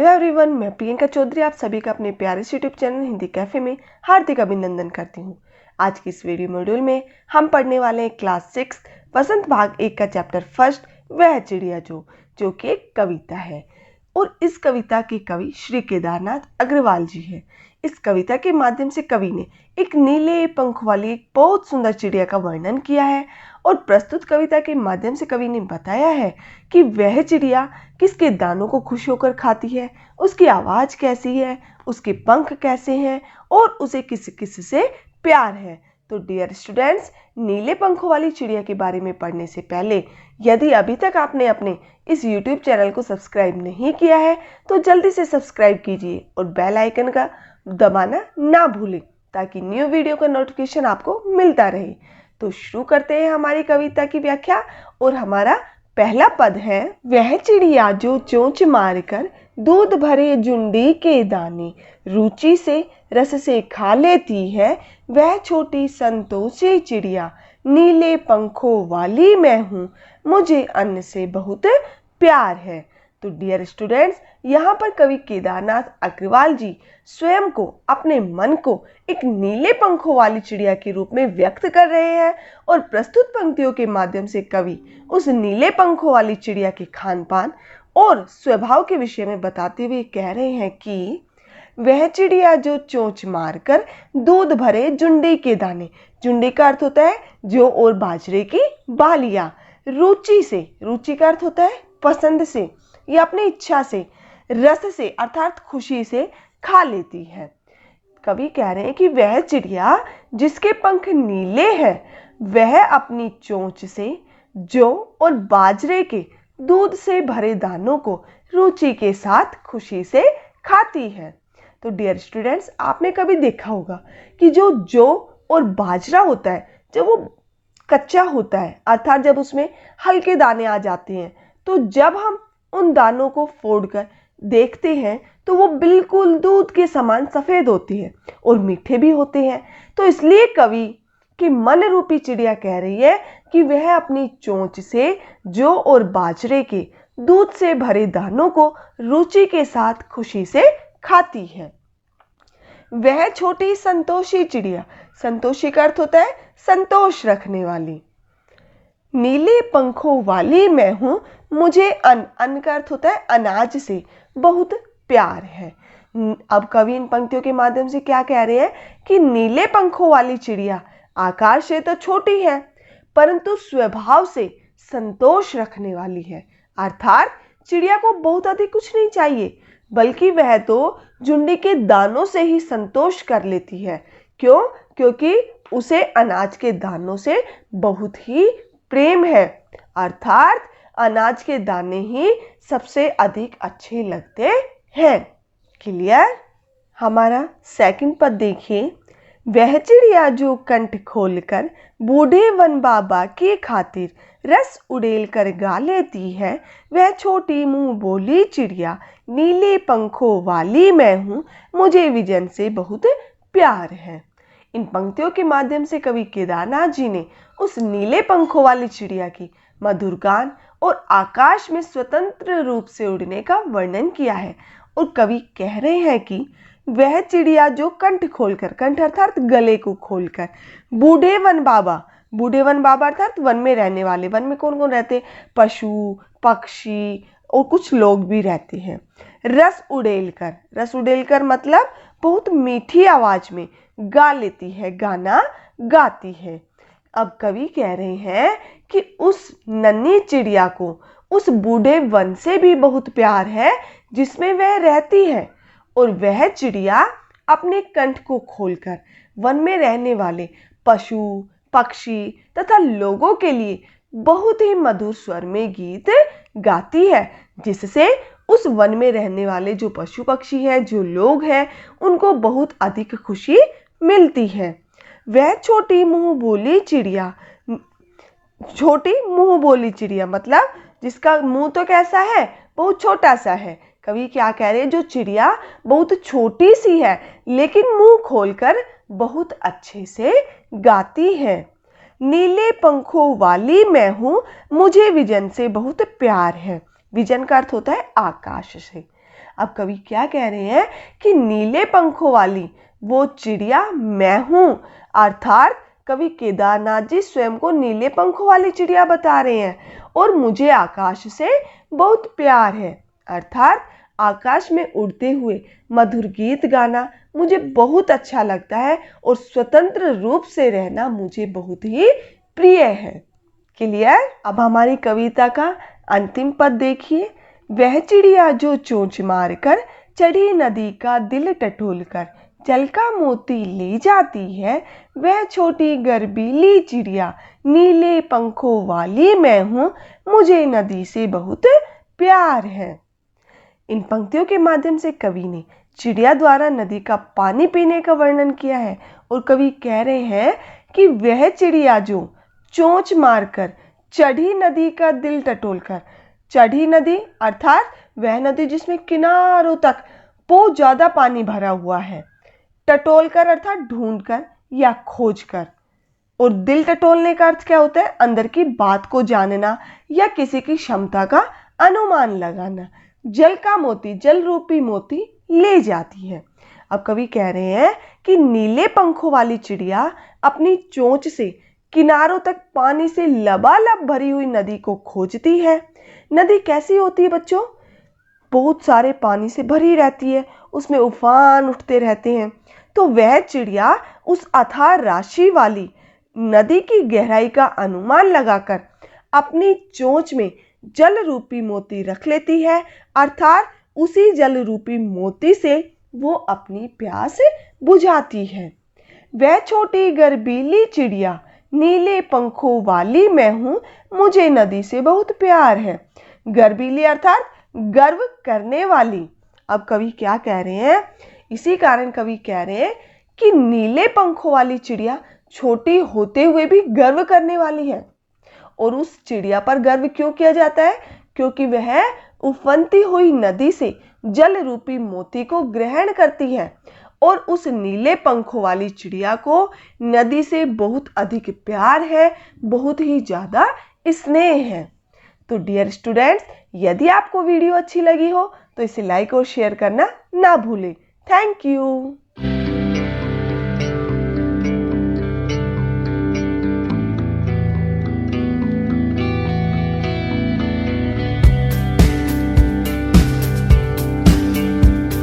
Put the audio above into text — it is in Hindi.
हेलो एवरीवन, मैं प्रियंका चौधरी आप सभी का अपने प्यारे से यूट्यूब चैनल हिंदी कैफे में हार्दिक अभिनंदन करती हूँ। आज की इस वीडियो मॉड्यूल में हम पढ़ने वाले हैं क्लास 6 वसंत भाग 1 का चैप्टर फर्स्ट वह चिड़िया जो कि एक कविता है और इस कविता के कवि श्री केदारनाथ अग्रवाल जी है। इस कविता के माध्यम से कवि ने एक नीले पंख वाली एक बहुत सुंदर चिड़िया का वर्णन किया है और प्रस्तुत कविता के माध्यम से कवि ने बताया है कि वह चिड़िया किसके दानों को खुश होकर खाती है, उसकी आवाज़ कैसी है, उसके पंख कैसे हैं और उसे किस किस से प्यार है। तो डियर स्टूडेंट्स, नीले पंखों वाली चिड़िया के बारे में पढ़ने से पहले यदि अभी तक आपने अपने इस यूट्यूब चैनल को सब्सक्राइब नहीं किया है तो जल्दी से सब्सक्राइब कीजिए और बेल आइकन का दबाना ना भूलें ताकि न्यू वीडियो का नोटिफिकेशन आपको मिलता रहे। तो शुरू करते हैं हमारी कविता की व्याख्या और हमारा पहला पद है, वह चिड़िया जो चोंच मारकर दूध भरे जुंडी के दाने रुचि से रस से खा लेती है, वह छोटी संतोषी चिड़िया नीले पंखों वाली मैं हूँ, मुझे अन्न से बहुत प्यार है। तो डियर स्टूडेंट्स, यहाँ पर कवि केदारनाथ अग्रवाल जी स्वयं को, अपने मन को एक नीले पंखों वाली चिड़िया के रूप में व्यक्त कर रहे हैं और प्रस्तुत पंक्तियों के माध्यम से कवि उस नीले पंखों वाली चिड़िया के खान पान और स्वभाव के विषय में बताते हुए कह रहे हैं कि वह चिड़िया जो चोंच मारकर दूध भरे जुंडी के दाने, जुंडी का अर्थ होता है जौ और बाजरे की बालियां, रुचि से, रुचि का अर्थ होता है पसंद से या अपनी इच्छा से, रस से अर्थात खुशी से खा लेती है। कवि कह रहे हैं कि वह चिड़िया जिसके पंख नीले हैं वह अपनी चोंच से जौ और बाजरे के दूध से भरे दानों को रुचि के साथ खुशी से खाती है। तो डियर स्टूडेंट्स, आपने कभी देखा होगा कि जो जौ और बाजरा होता है जब वो कच्चा होता है अर्थात जब उसमें हल्के दाने आ जाते हैं तो जब हम उन दानों को फोड़कर देखते हैं तो वो बिल्कुल दूध के समान सफेद होती है और मीठे भी होते हैं। तो इसलिए कवि की मन रूपी चिड़िया कह रही है कि वह अपनी चोंच से जौ और बाजरे के दूध से भरे दानों को रुचि के साथ खुशी से खाती है। वह छोटी संतोषी चिड़िया, संतोषी का अर्थ होता है संतोष रखने वाली, नीले पंखों वाली मैं हूं, मुझे अन्न का अर्थ होता है अनाज से बहुत प्यार है। अब कवि इन पंक्तियों के माध्यम से क्या कह रहे हैं कि नीले पंखों वाली चिड़िया आकार से तो छोटी है परंतु स्वभाव से संतोष रखने वाली है, अर्थात चिड़िया को बहुत अधिक कुछ नहीं चाहिए बल्कि वह तो झुंडी के दानों से ही संतोष कर लेती है। क्यों? क्योंकि उसे अनाज के दानों से बहुत ही प्रेम है, अर्थात अनाज के दाने ही सबसे अधिक अच्छे लगते हैं। क्लियर? हमारा सेकंड पद देखिए, वह चिड़िया जो कंठ खोलकर बूढ़े वन बाबा की खातिर रस उड़ेल कर गा लेती है, वह छोटी मुंह बोली चिड़िया नीले पंखों वाली मैं हूँ, मुझे विजन से बहुत प्यार है। इन पंक्तियों के माध्यम से कवि केदारनाथ जी ने उस नीले पंखों वाली चिड़िया की मधुर गान और आकाश में स्वतंत्र रूप से उड़ने का वर्णन किया है और कवि कह रहे हैं कि वह चिड़िया जो कंठ खोलकर, कंठ अर्थात गले को खोलकर, बूढ़े वन बाबा अर्थात वन में रहने वाले, वन में कौन कौन रहते हैं? पशु, पक्षी और कुछ लोग भी रहते हैं। रस उड़ेल कर मतलब बहुत मीठी आवाज में गा लेती है, गाना गाती है। अब कवि कह रहे हैं कि उस नन्ही चिड़िया को उस बूढ़े वन से भी बहुत प्यार है जिसमें वह रहती है और वह चिड़िया अपने कंठ को खोलकर वन में रहने वाले पशु, पक्षी तथा लोगों के लिए बहुत ही मधुर स्वर में गीत गाती है जिससे उस वन में रहने वाले जो पशु पक्षी हैं, जो लोग हैं, उनको बहुत अधिक खुशी मिलती है। वह छोटी मुंह बोली चिड़िया मतलब जिसका मुंह तो कैसा है? बहुत छोटा सा है। कवि क्या कह रहे हैं? जो चिड़िया बहुत छोटी सी है लेकिन मुंह खोलकर बहुत अच्छे से गाती है। नीले पंखों वाली मैं हूँ, मुझे विजन से बहुत प्यार है। विजन का अर्थ होता है आकाश से, अब कवि क्या कह रहे हैं कि नीले पंखों वाली वो चिड़िया मैं हूं। अर्थात कवि केदारनाथ जी स्वयं को नीले पंखों वाली चिड़िया बता रहे हैं और मुझे आकाश से बहुत प्यार है। अर्थात आकाश में उड़ते हुए मधुर गीत गाना मुझे बहुत अच्छा लगता है और स्वतंत्र रूप से रहना मुझे बहुत ही प्रिय है। क्लियर? अब हमारी कविता का अंतिम पद देखिए। वह चिड़िया जो चोंच मारकर चढ़ी नदी का दिल टटोलकर जल का मोती ले जाती है, वह छोटी गर्बीली चिड़िया नीले पंखों वाली मैं हूं, मुझे नदी से बहुत प्यार है। इन पंक्तियों के माध्यम से कवि ने चिड़िया द्वारा नदी का पानी पीने का वर्णन किया है और कवि कह रहे हैं कि वह चिड़िया जो चोंच मारकर चढ़ी नदी का दिल टटोलकर, चढ़ी नदी अर्थात वह नदी जिसमें किनारों तक बहुत ज्यादा पानी भरा हुआ है, टटोलकर अर्थात ढूंढकर या खोजकर, और दिल टटोलने का अर्थ क्या होता है? अंदर की बात को जानना या किसी की क्षमता का अनुमान लगाना। जल का मोती, जल रूपी मोती ले जाती है। अब कवि कह रहे हैं कि नीले पंखों वाली चिड़िया अपनी चोंच से किनारों तक पानी से लबालब भरी हुई नदी को खोजती है। नदी कैसी होती है बच्चों? बहुत सारे पानी से भरी रहती है, उसमें उफान उठते रहते हैं। तो वह चिड़िया उस अथाह राशि वाली नदी की गहराई का अनुमान लगाकर अपनी चोंच में जल रूपी मोती रख लेती है। अर्थात उसी जल रूपी मोती से वो अपनी प्यास बुझाती है। वह छोटी गर्बीली चिड़िया नीले पंखों वाली मैं हूं, मुझे नदी से बहुत प्यार है। गर्बीली अर्थात गर्व करने वाली। अब कवि क्या कह रहे हैं? इसी कारण कवि कह रहे हैं कि नीले पंखों वाली चिड़िया छोटी होते हुए भी गर्व करने वाली है। और उस चिड़िया पर गर्व क्यों किया जाता है? क्योंकि वह उफनती हुई नदी से जल रूपी मोती को ग्रहण करती है और उस नीले पंखों वाली चिड़िया को नदी से बहुत अधिक प्यार है, बहुत ही ज्यादा स्नेह है। तो डियर स्टूडेंट्स, यदि आपको वीडियो अच्छी लगी हो तो इसे लाइक और शेयर करना ना भूलें। Thank you.